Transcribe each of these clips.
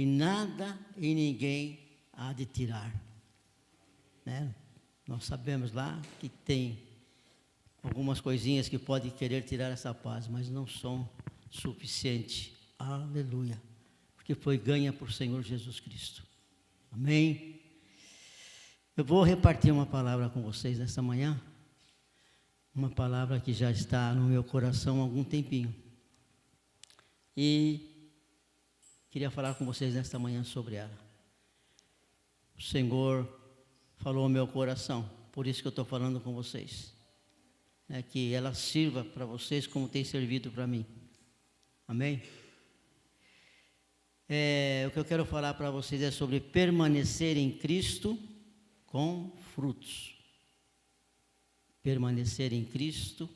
e nada e ninguém há de tirar. Né? Nós sabemos lá que tem algumas coisinhas que podem querer tirar essa paz, mas não são suficientes. Aleluia. Porque foi ganha por Senhor Jesus Cristo. Amém? Eu vou repartir uma palavra com vocês nesta manhã. Uma palavra que já está no meu coração há algum tempinho. E queria falar com vocês nesta manhã sobre ela. O Senhor falou ao meu coração, por isso que eu estou falando com vocês. Que ela sirva para vocês como tem servido para mim. Amém? O que eu quero falar para vocês é sobre permanecer em Cristo com frutos. Permanecer em Cristo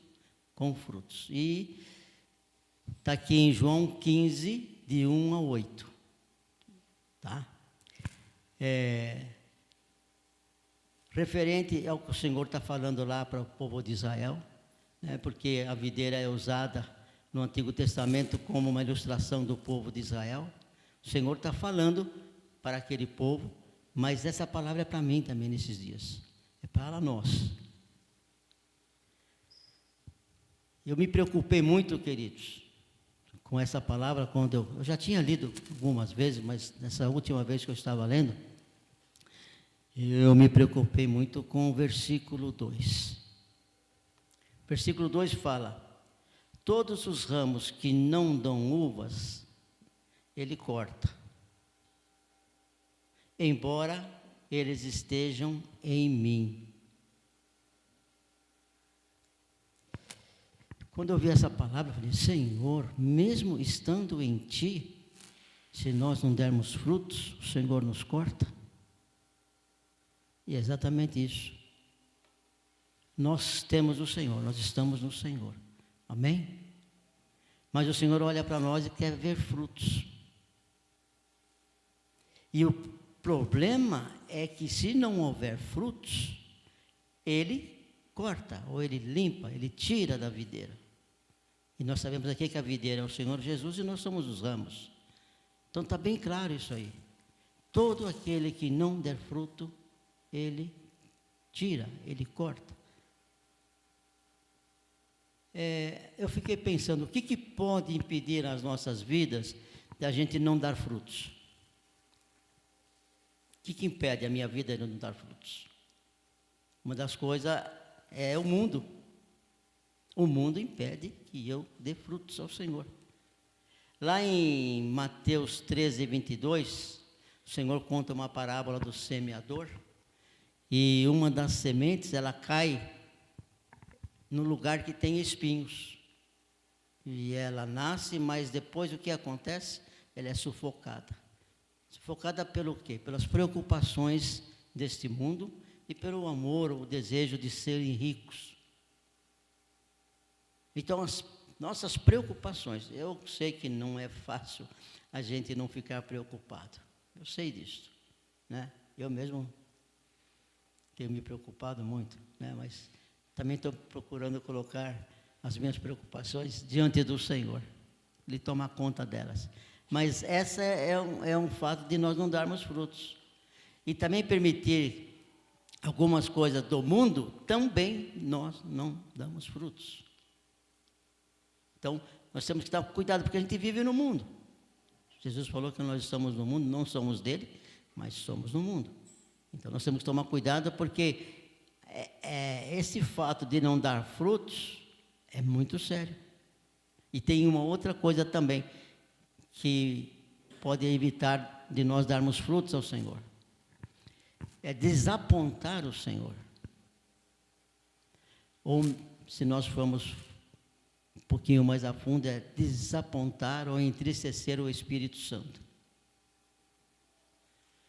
com frutos. E está aqui em João 15, de 1 a 8. Tá? Referente ao que o Senhor está falando lá para o povo de Israel, né, porque a videira é usada no Antigo Testamento como uma ilustração do povo de Israel. O Senhor está falando para aquele povo, mas essa palavra é para mim também nesses dias, é para nós. Eu me preocupei muito, queridos, com essa palavra quando eu já tinha lido algumas vezes, mas nessa última vez que eu estava lendo, eu me preocupei muito com o versículo 2. Versículo 2 fala: todos os ramos que não dão uvas, ele corta, embora eles estejam em mim. Quando eu vi essa palavra, eu falei: Senhor, mesmo estando em Ti, se nós não dermos frutos, o Senhor nos corta. E é exatamente isso. Nós temos o Senhor, nós estamos no Senhor. Amém? Mas o Senhor olha para nós e quer ver frutos. E o problema é que se não houver frutos, Ele corta, ou Ele limpa, Ele tira da videira. E nós sabemos aqui que a videira é o Senhor Jesus e nós somos os ramos. Então está bem claro isso aí. Todo aquele que não der fruto, Ele tira, Ele corta. Eu fiquei pensando, o que pode impedir as nossas vidas de a gente não dar frutos? O que impede a minha vida de não dar frutos? Uma das coisas é o mundo. O mundo impede que eu dê frutos ao Senhor. Lá em Mateus 13, 22, o Senhor conta uma parábola do semeador. E uma das sementes, ela cai no lugar que tem espinhos. E ela nasce, mas depois o que acontece? Ela é sufocada. Sufocada pelo quê? Pelas preocupações deste mundo e pelo amor, o desejo de serem ricos. Então, as nossas preocupações, eu sei que não é fácil a gente não ficar preocupado. Eu sei disso, né? Eu mesmo tenho me preocupado muito, né? Mas também estou procurando colocar as minhas preocupações diante do Senhor, Ele tomar conta delas. Mas essa é um fato de nós não darmos frutos. E também permitir algumas coisas do mundo, também nós não damos frutos. Então, nós temos que estar cuidado, porque a gente vive no mundo. Jesus falou que nós estamos no mundo, não somos dele, mas somos no mundo. Então, nós temos que tomar cuidado, porque esse fato de não dar frutos é muito sério. E tem uma outra coisa também, que pode evitar de nós darmos frutos ao Senhor. É desapontar o Senhor. Ou, se nós formos um pouquinho mais a fundo, é desapontar ou entristecer o Espírito Santo.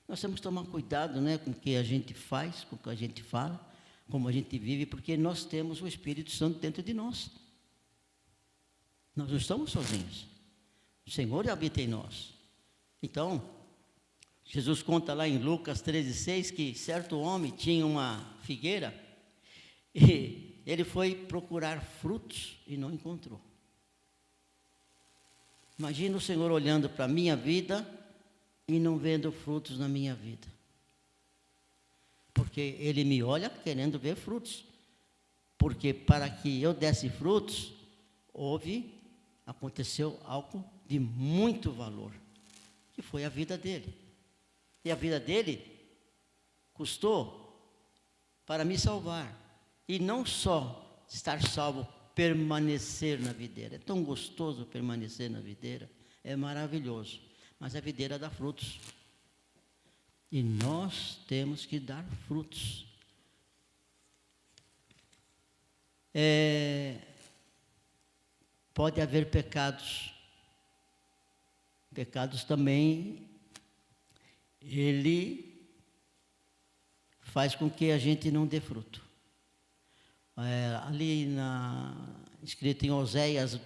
Nós temos que tomar cuidado, né, com o que a gente faz, com o que a gente fala, como a gente vive, porque nós temos o Espírito Santo dentro de nós. Nós não estamos sozinhos. O Senhor habita em nós. Então, Jesus conta lá em Lucas 13:6 que certo homem tinha uma figueira e ele foi procurar frutos e não encontrou. Imagina o Senhor olhando para a minha vida e não vendo frutos na minha vida. Porque Ele me olha querendo ver frutos. Porque para que eu desse frutos, aconteceu algo de muito valor, que foi a vida dele. E a vida dele custou para me salvar. E não só estar salvo, permanecer na videira. É tão gostoso permanecer na videira, é maravilhoso. Mas a videira dá frutos. E nós temos que dar frutos. Pode haver pecados. Pecados também, ele faz com que a gente não dê fruto. Ali escrito em Oséias,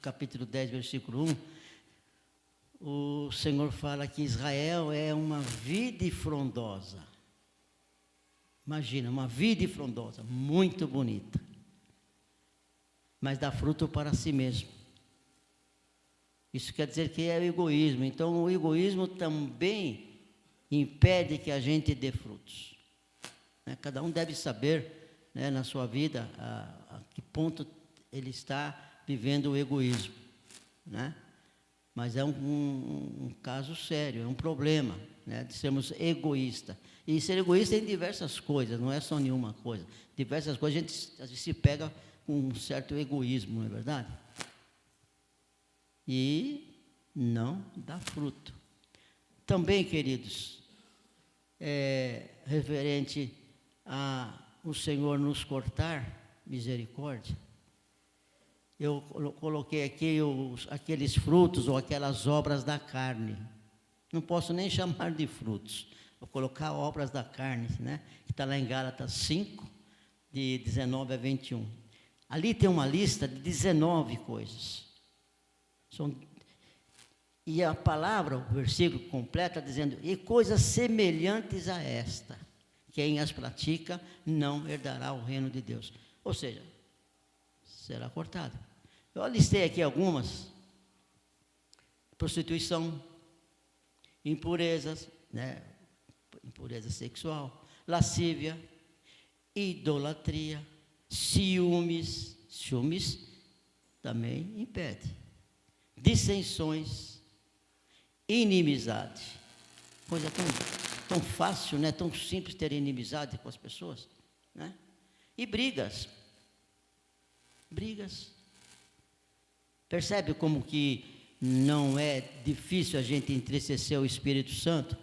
capítulo 10, versículo 1, o Senhor fala que Israel é uma vide frondosa. Imagina, uma vide frondosa, muito bonita, mas dá fruto para si mesmo. Isso quer dizer que é o egoísmo. Então, o egoísmo também impede que a gente dê frutos. Cada um deve saber, na sua vida, a que ponto ele está vivendo o egoísmo. Mas é um caso sério, é um problema, de sermos egoístas. E ser egoísta em diversas coisas, não é só nenhuma coisa. Diversas coisas, a gente às vezes se pega com um certo egoísmo, não é verdade? E não dá fruto. Também, queridos, referente a o Senhor nos cortar, misericórdia, eu coloquei aqui aqueles frutos ou aquelas obras da carne. Não posso nem chamar de frutos. Vou colocar obras da carne, que está lá em Gálatas 5, de 19 a 21. Ali tem uma lista de 19 coisas. E a palavra, o versículo completa dizendo, e coisas semelhantes a esta, quem as pratica não herdará o reino de Deus. Ou seja, será cortado. Eu listei aqui algumas: prostituição, impurezas, impureza sexual, lascívia, idolatria, ciúmes também impede, dissensões, inimizade, coisa tão fácil, tão simples ter inimizade com as pessoas, e brigas, percebe como que não é difícil a gente entristecer o Espírito Santo,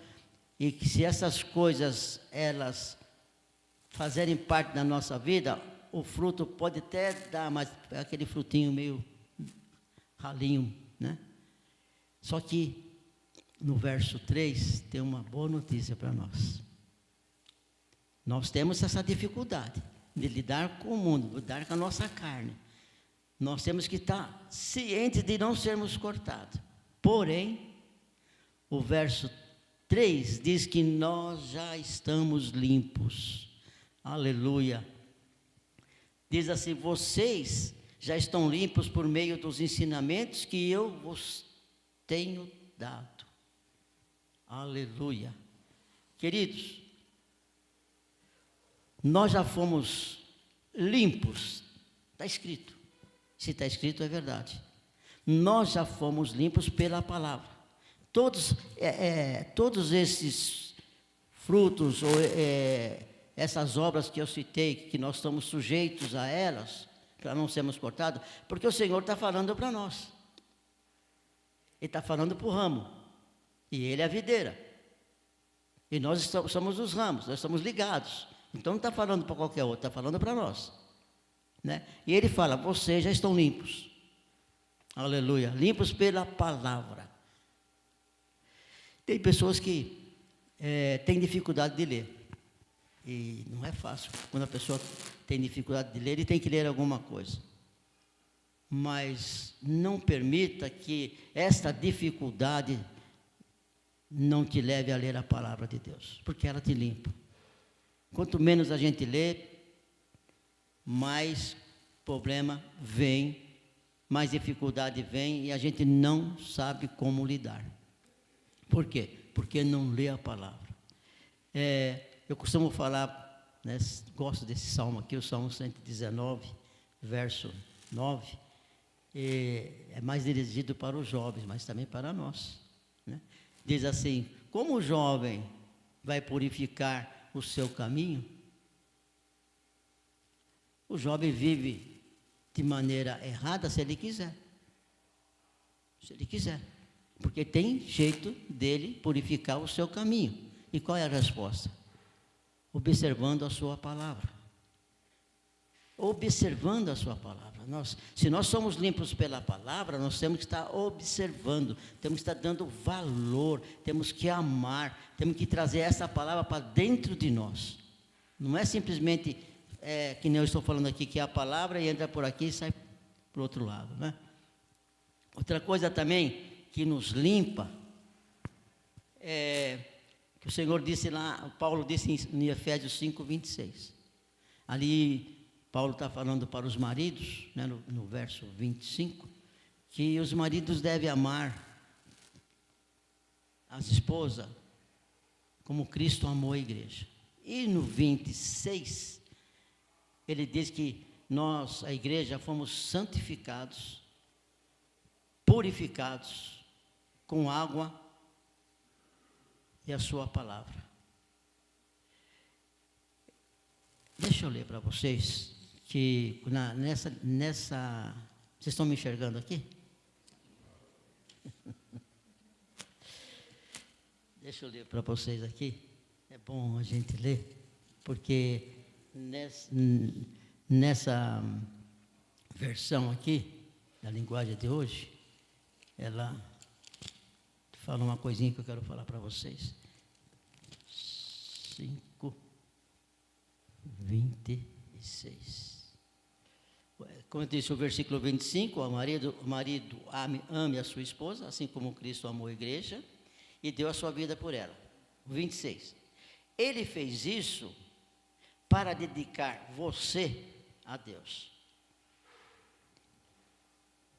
e que se essas coisas, elas fazerem parte da nossa vida, o fruto pode até dar, mas é aquele frutinho meio ralinho, Só que no verso 3 tem uma boa notícia para nós. Nós temos essa dificuldade de lidar com o mundo, lidar com a nossa carne. Nós temos que estar cientes de não sermos cortados. Porém, o verso 3 diz que nós já estamos limpos. Aleluia. Diz assim: vocês já estão limpos por meio dos ensinamentos que eu vos tenho dado. Aleluia. Queridos, nós já fomos limpos. Está escrito. Se está escrito, é verdade. Nós já fomos limpos pela palavra. Todos esses frutos, ou essas obras que eu citei, que nós estamos sujeitos a elas, para não sermos cortados, porque o Senhor está falando para nós. Ele está falando para o ramo, e Ele é a videira. E nós somos os ramos, nós estamos ligados. Então não está falando para qualquer outro, está falando para nós. E Ele fala, vocês já estão limpos. Aleluia, limpos pela palavra. Tem pessoas que têm dificuldade de ler. E não é fácil. Quando a pessoa tem dificuldade de ler, ele tem que ler alguma coisa. Mas não permita que esta dificuldade não te leve a ler a palavra de Deus, porque ela te limpa. Quanto menos a gente lê, mais problema vem, mais dificuldade vem, e a gente não sabe como lidar. Por quê? Porque não lê a palavra. Eu costumo falar, né, gosto desse salmo aqui, o Salmo 119, verso 9, é mais dirigido para os jovens, mas também para nós, né? Diz assim: como o jovem vai purificar o seu caminho? O jovem vive de maneira errada se ele quiser. Se ele quiser. Porque tem jeito dele purificar o seu caminho. E qual é a resposta? Observando a sua palavra. Observando a sua palavra. Se nós somos limpos pela palavra, nós temos que estar observando, temos que estar dando valor, temos que amar, temos que trazer essa palavra para dentro de nós. Não é simplesmente, que nem eu estou falando aqui, que é a palavra e entra por aqui e sai para o outro lado, né? Outra coisa também que nos limpa, que o Senhor disse lá, Paulo disse em Efésios 5, 26. Ali Paulo está falando para os maridos, né, no verso 25, que os maridos devem amar as esposas como Cristo amou a igreja. E no 26, ele diz que nós, a igreja, fomos santificados, purificados com água e a sua palavra. Deixa eu ler para vocês que nessa vocês estão me enxergando aqui? Deixa eu ler para vocês aqui. É bom a gente ler, porque nessa versão aqui, da linguagem de hoje, ela fala uma coisinha que eu quero falar para vocês. 5:26. Como eu disse, o versículo 25, o marido ame a sua esposa, assim como Cristo amou a igreja e deu a sua vida por ela. O 26. Ele fez isso para dedicar você a Deus.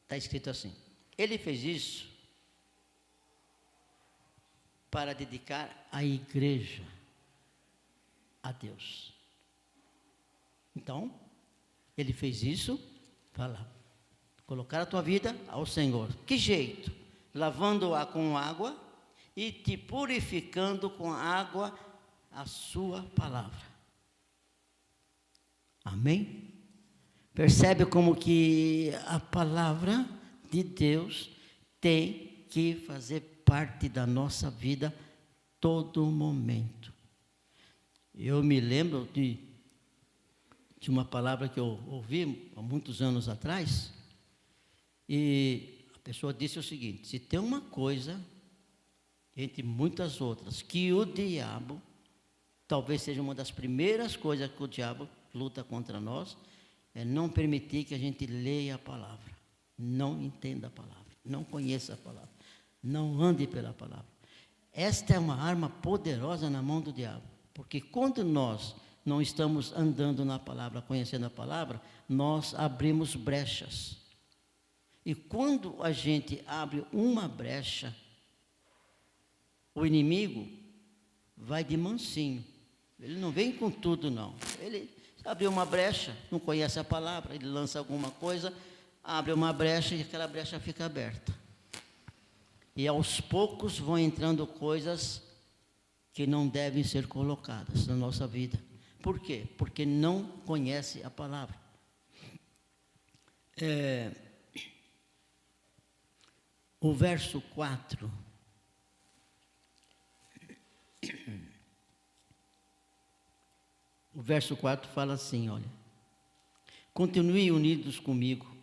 Está escrito assim. Ele fez isso para dedicar a igreja a Deus. Então, ele fez isso para colocar a tua vida ao Senhor. Que jeito? Lavando-a com água e te purificando com água a sua palavra. Amém? Percebe como que a palavra de Deus tem que fazer parte da nossa vida todo momento. Eu me lembro de uma palavra que eu ouvi há muitos anos atrás, e a pessoa disse o seguinte: se tem uma coisa, entre muitas outras, que o diabo, talvez seja uma das primeiras coisas que o diabo luta contra nós, é não permitir que a gente leia a palavra, não entenda a palavra, não conheça a palavra, não ande pela palavra. Esta é uma arma poderosa na mão do diabo, porque quando nós não estamos andando na palavra, conhecendo a palavra, nós abrimos brechas. E quando a gente abre uma brecha, o inimigo vai de mansinho. Ele não vem com tudo, não. Ele abriu uma brecha, não conhece a palavra, ele lança alguma coisa, abre uma brecha e aquela brecha fica aberta. E aos poucos vão entrando coisas que não devem ser colocadas na nossa vida. Por quê? Porque não conhece a palavra. O verso 4. O verso 4 fala assim, olha: continuem unidos comigo,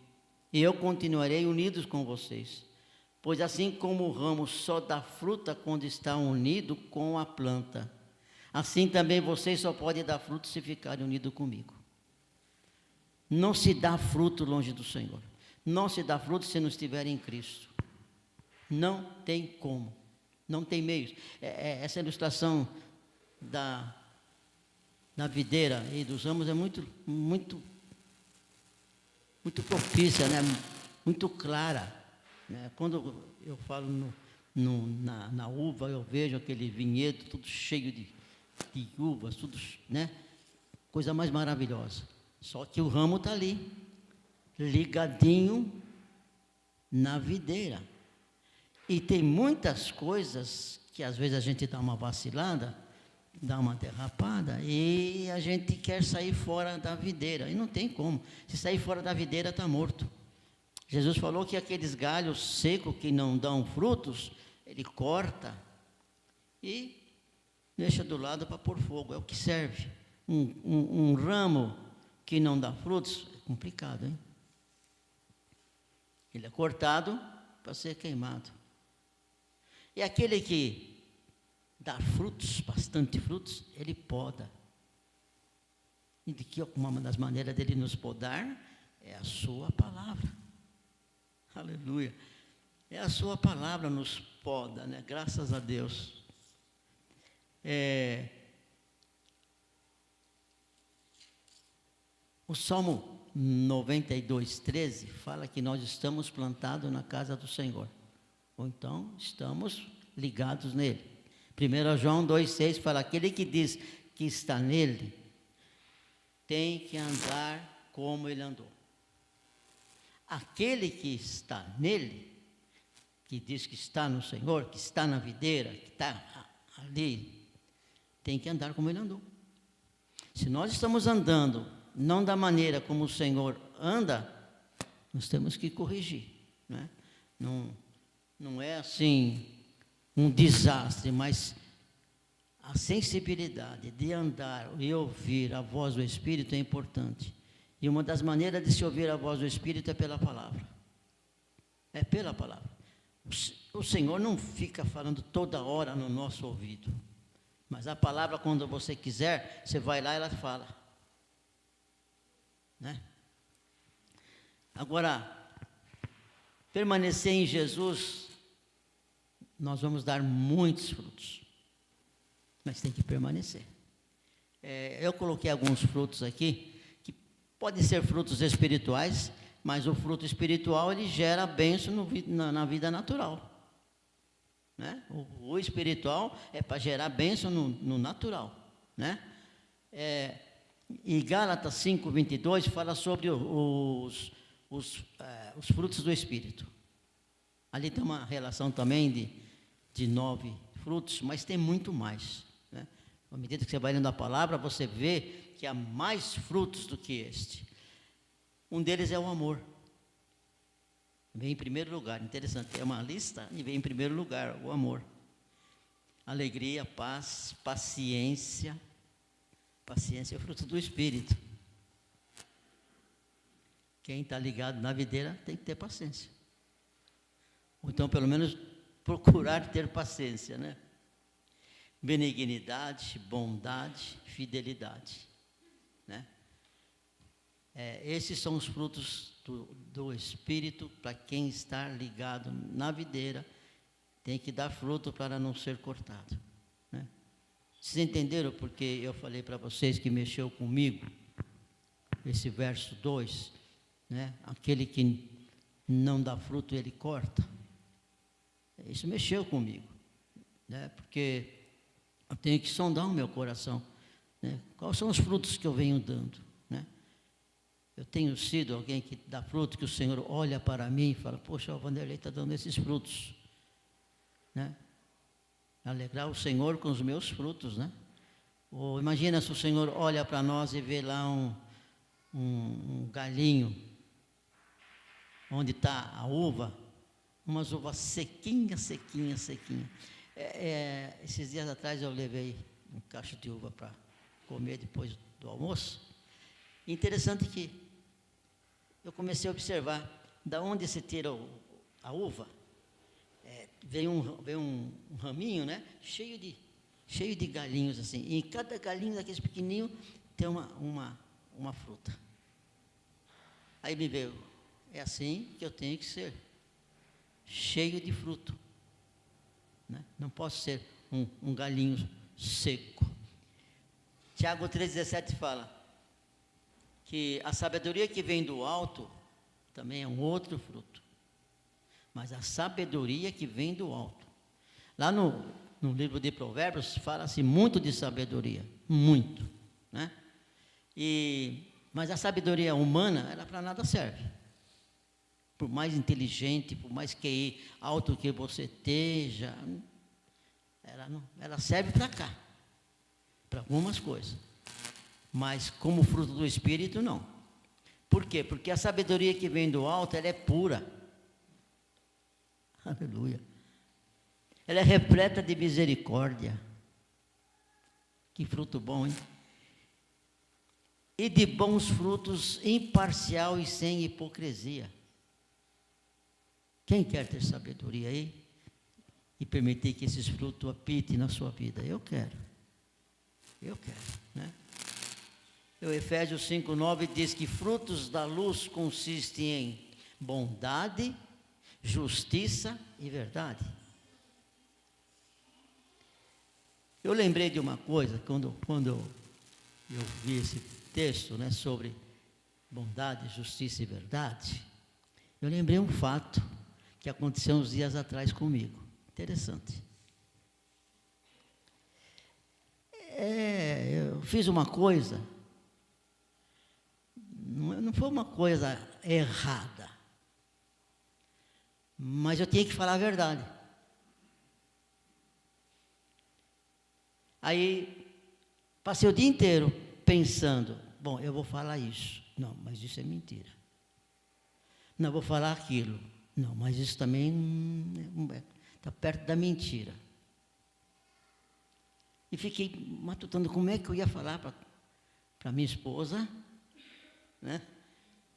e eu continuarei unidos com vocês. Pois assim como o ramo só dá fruta quando está unido com a planta, assim também vocês só podem dar fruto se ficarem unidos comigo. Não se dá fruto longe do Senhor. Não se dá fruto se não estiver em Cristo. Não tem como. Não tem meios. Essa ilustração da videira e dos ramos é muito propícia, né? Muito clara. Quando eu falo na uva, eu vejo aquele vinhedo tudo cheio de uvas, tudo, né? Coisa mais maravilhosa. Só que o ramo está ali, ligadinho na videira. E tem muitas coisas que às vezes a gente dá uma vacilada, dá uma derrapada, e a gente quer sair fora da videira. E não tem como. Se sair fora da videira, está morto. Jesus falou que aqueles galhos secos que não dão frutos, ele corta e deixa do lado para pôr fogo. É o que serve. Um ramo que não dá frutos, é complicado, hein? Ele é cortado para ser queimado. E aquele que dá frutos, bastante frutos, ele poda. E de que uma das maneiras dele nos podar é a sua palavra. Aleluia. É a sua palavra nos poda, né? Graças a Deus. O Salmo 92:13 fala que nós estamos plantados na casa do Senhor. Ou então, estamos ligados nele. 1 João 2,6 fala, aquele que diz que está nele, tem que andar como ele andou. Aquele que está nele, que diz que está no Senhor, que está na videira, que está ali, tem que andar como ele andou. Se nós estamos andando, não da maneira como o Senhor anda, nós temos que corrigir, né? Não é assim um desastre, mas a sensibilidade de andar e ouvir a voz do Espírito é importante. E uma das maneiras de se ouvir a voz do Espírito é pela palavra. É pela palavra. O Senhor não fica falando toda hora no nosso ouvido. Mas a palavra, quando você quiser, você vai lá e ela fala. Né? Agora, permanecer em Jesus, nós vamos dar muitos frutos. Mas tem que permanecer. Eu coloquei alguns frutos aqui, que podem ser frutos espirituais, mas o fruto espiritual, ele gera bênção na vida natural. Né? O espiritual é para gerar bênção no natural. Né? E Gálatas 5:22 fala sobre os frutos do Espírito. Ali tem uma relação também de 9 frutos, mas tem muito mais. Né? À medida que você vai lendo a palavra, você vê que há mais frutos do que este. Um deles é o amor. Vem em primeiro lugar, interessante, é uma lista e vem em primeiro lugar o amor. Alegria, paz, paciência. Paciência é o fruto do Espírito. Quem está ligado na videira tem que ter paciência. Ou então, pelo menos, procurar ter paciência, né? Benignidade, bondade, fidelidade. Né? Esses são os frutos do Espírito para quem está ligado na videira, tem que dar fruto para não ser cortado. Né? Vocês entenderam porque eu falei para vocês que mexeu comigo? Esse verso 2, né? Aquele que não dá fruto, ele corta. Isso mexeu comigo, né? Porque eu tenho que sondar o meu coração. Né? Quais são os frutos que eu venho dando? Né? Eu tenho sido alguém que dá fruto, que o Senhor olha para mim e fala, poxa, o Vanderlei está dando esses frutos. Né? Alegrar o Senhor com os meus frutos, né? Ou imagina se o Senhor olha para nós e vê lá um galinho, onde está a uva, umas uvas sequinhas. Esses dias atrás eu levei um cacho de uva para comer depois do almoço. Interessante que eu comecei a observar da onde se tira a uva. Vem um raminho, né? Cheio de galinhos assim. E em cada galinho daqueles pequenininhos tem uma fruta. Aí me veio, é assim que eu tenho que ser, cheio de fruto. Né? Não posso ser um galinho seco. Tiago 3,17 fala que a sabedoria que vem do alto também é um outro fruto. Mas a sabedoria que vem do alto Lá no livro de Provérbios fala-se muito de sabedoria, muito, né? Mas a sabedoria humana, ela para nada serve. Por mais inteligente, por mais QI alto que você esteja, ela serve para cá, para algumas coisas. Mas como fruto do Espírito, não. Por quê? Porque a sabedoria que vem do alto, ela é pura. Aleluia. Ela é repleta de misericórdia. Que fruto bom, hein? E de bons frutos, imparcial e sem hipocrisia. Quem quer ter sabedoria aí e permitir que esses frutos apitem na sua vida? Eu quero, né? O Efésios 5:9 diz que frutos da luz consistem em bondade, justiça e verdade. Eu lembrei de uma coisa, quando eu vi esse texto, né, sobre bondade, justiça e verdade, eu lembrei um fato que aconteceu uns dias atrás comigo. Interessante. Eu fiz uma coisa, não foi uma coisa errada, mas eu tinha que falar a verdade. Aí, passei o dia inteiro pensando, bom, eu vou falar isso. Não, mas isso é mentira. Não, eu vou falar aquilo. Não, mas isso também está perto da mentira. E fiquei matutando como é que eu ia falar para minha esposa, né?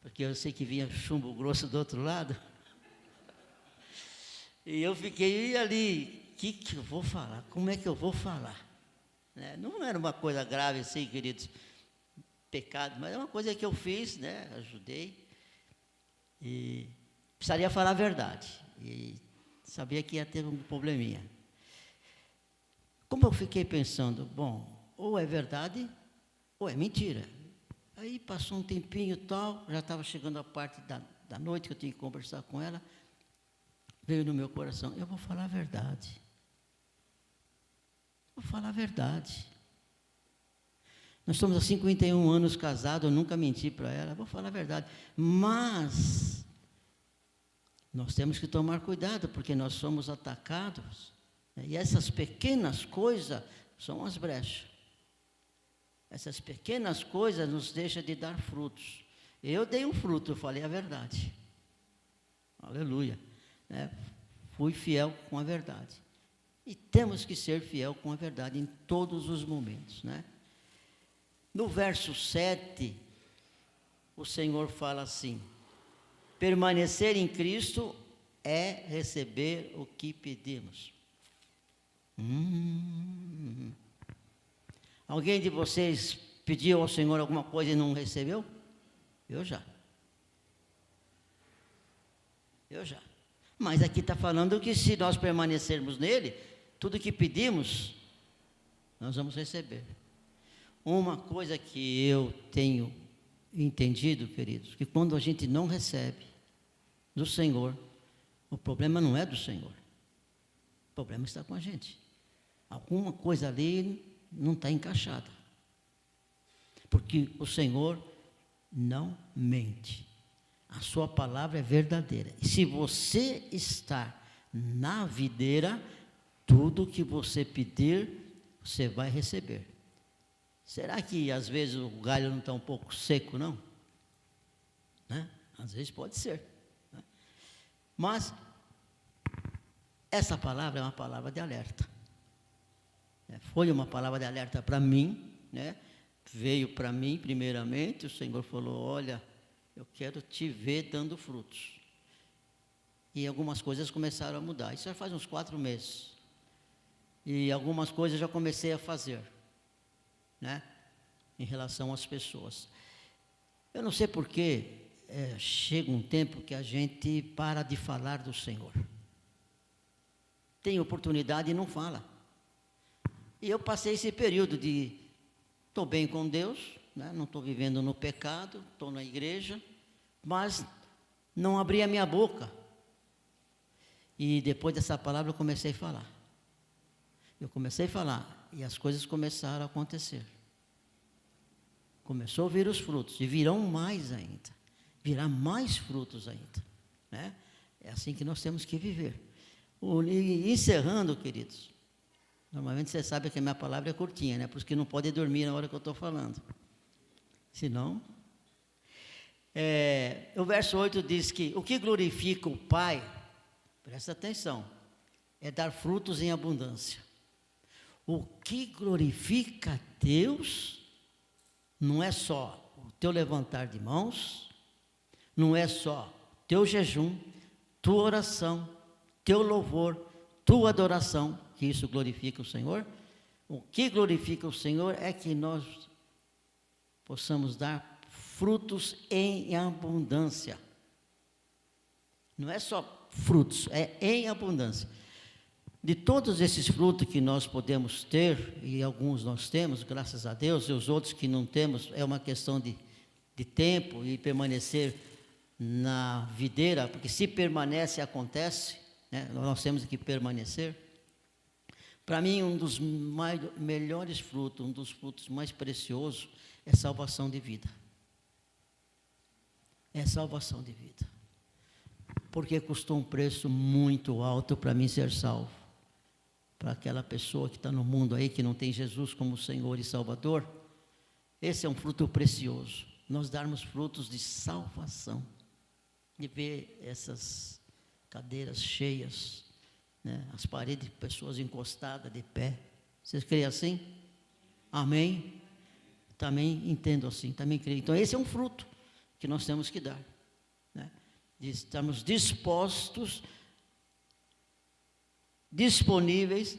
Porque eu sei que vinha chumbo grosso do outro lado. E eu fiquei ali, o que eu vou falar? Como é que eu vou falar? Né? Não era uma coisa grave assim, queridos, pecado, mas é uma coisa que eu fiz, né? Ajudei. E precisaria falar a verdade. E sabia que ia ter um probleminha. Como eu fiquei pensando, bom, ou é verdade, ou é mentira. Aí passou um tempinho e tal, já estava chegando a parte da noite que eu tinha que conversar com ela, veio no meu coração, eu vou falar a verdade. Vou falar a verdade. Nós estamos há 51 anos casados, eu nunca menti para ela, vou falar a verdade. Mas nós temos que tomar cuidado, porque nós somos atacados. E essas pequenas coisas são as brechas. Essas pequenas coisas nos deixam de dar frutos. Eu dei um fruto, eu falei a verdade. Aleluia. Fui fiel com a verdade. E temos que ser fiel com a verdade em todos os momentos, né? No verso 7, o Senhor fala assim: permanecer em Cristo é receber o que pedimos. Alguém de vocês pediu ao Senhor alguma coisa e não recebeu? Eu já. Mas aqui está falando que se nós permanecermos nele, tudo que pedimos, nós vamos receber. Uma coisa que eu tenho entendido, queridos, que quando a gente não recebe do Senhor, o problema não é do Senhor. O problema está com a gente. Alguma coisa ali não está encaixada. Porque o Senhor não mente. A sua palavra é verdadeira. E se você está na videira, tudo que você pedir, você vai receber. Será que às vezes o galho não está um pouco seco, não? Né? Às vezes pode ser. Né? Mas essa palavra é uma palavra de alerta. Foi uma palavra de alerta para mim, né? Veio para mim primeiramente, o Senhor falou, olha, eu quero te ver dando frutos. E algumas coisas começaram a mudar. Isso já faz uns 4 meses. E algumas coisas já comecei a fazer, né? Em relação às pessoas. Eu não sei porquê, chega um tempo que a gente para de falar do Senhor. Tem oportunidade e não fala. E eu passei esse período de, estou bem com Deus, né? Não estou vivendo no pecado, estou na igreja, mas não abri a minha boca. E depois dessa palavra eu comecei a falar. Eu comecei a falar e as coisas começaram a acontecer. Começou a vir os frutos e virão mais ainda. Virá mais frutos ainda, né? É assim que nós temos que viver. E encerrando, queridos, normalmente você sabe que a minha palavra é curtinha, né? Por isso que não pode dormir na hora que eu estou falando. Senão, o verso 8 diz que o que glorifica o Pai, presta atenção, é dar frutos em abundância. O que glorifica a Deus não é só o teu levantar de mãos, não é só teu jejum, tua oração, teu louvor, tua adoração, que isso glorifica o Senhor. O que glorifica o Senhor é que nós possamos dar frutos em abundância. Não é só frutos, é em abundância. De todos esses frutos que nós podemos ter, e alguns nós temos, graças a Deus, e os outros que não temos, é uma questão de tempo e permanecer na videira, porque se permanece, acontece, né? Nós temos que permanecer. Para mim, um dos melhores frutos, um dos frutos mais preciosos, é salvação de vida. É salvação de vida. Porque custou um preço muito alto para mim ser salvo. Para aquela pessoa que está no mundo aí, que não tem Jesus como Senhor e Salvador, esse é um fruto precioso. Nós darmos frutos de salvação. De ver essas cadeiras cheias, né? As paredes de pessoas encostadas de pé. Vocês creem assim? Amém? Também entendo assim, também creio. Então esse é um fruto que nós temos que dar, né? Estamos dispostos, disponíveis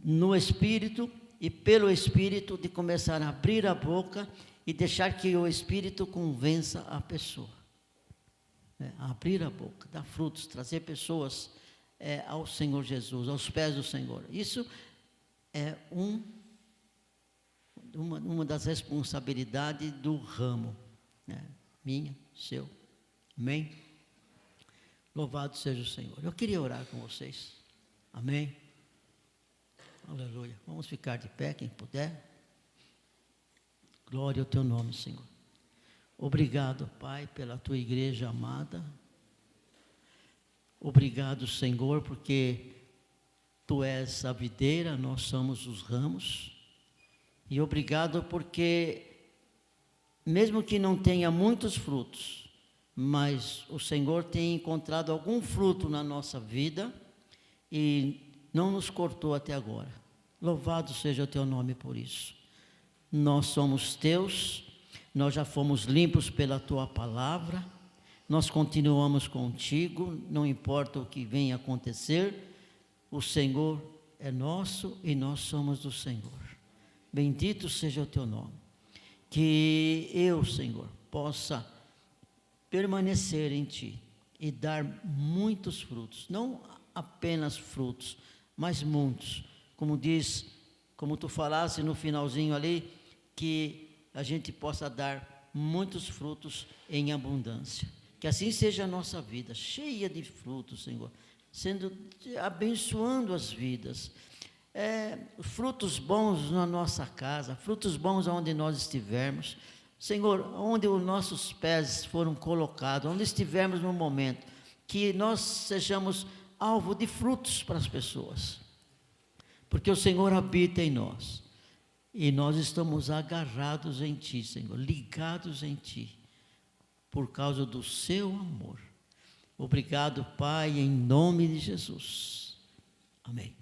no Espírito e pelo Espírito de começar a abrir a boca e deixar que o Espírito convença a pessoa. Abrir a boca, dar frutos, trazer pessoas ao Senhor Jesus, aos pés do Senhor. Isso é uma das responsabilidades do ramo, né? Minha, seu, amém? Louvado seja o Senhor. Eu queria orar com vocês, amém? Aleluia. Vamos ficar de pé, quem puder. Glória ao teu nome, Senhor. Obrigado, Pai, pela tua igreja amada. Obrigado, Senhor, porque tu és a videira, nós somos os ramos. E obrigado porque, mesmo que não tenha muitos frutos, mas o Senhor tem encontrado algum fruto na nossa vida e não nos cortou até agora. Louvado seja o teu nome por isso. Nós somos teus. Nós já fomos limpos pela tua palavra, nós continuamos contigo, não importa o que venha acontecer, o Senhor é nosso e nós somos do Senhor. Bendito seja o teu nome. Que eu, Senhor, possa permanecer em ti e dar muitos frutos, não apenas frutos, mas muitos. Como diz, como tu falaste no finalzinho ali, que a gente possa dar muitos frutos em abundância. Que assim seja a nossa vida, cheia de frutos, Senhor, abençoando as vidas. Frutos bons na nossa casa, frutos bons onde nós estivermos. Senhor, onde os nossos pés foram colocados, onde estivermos no momento, que nós sejamos alvo de frutos para as pessoas. Porque o Senhor habita em nós. E nós estamos agarrados em Ti, Senhor, ligados em Ti, por causa do Seu amor. Obrigado, Pai, em nome de Jesus. Amém.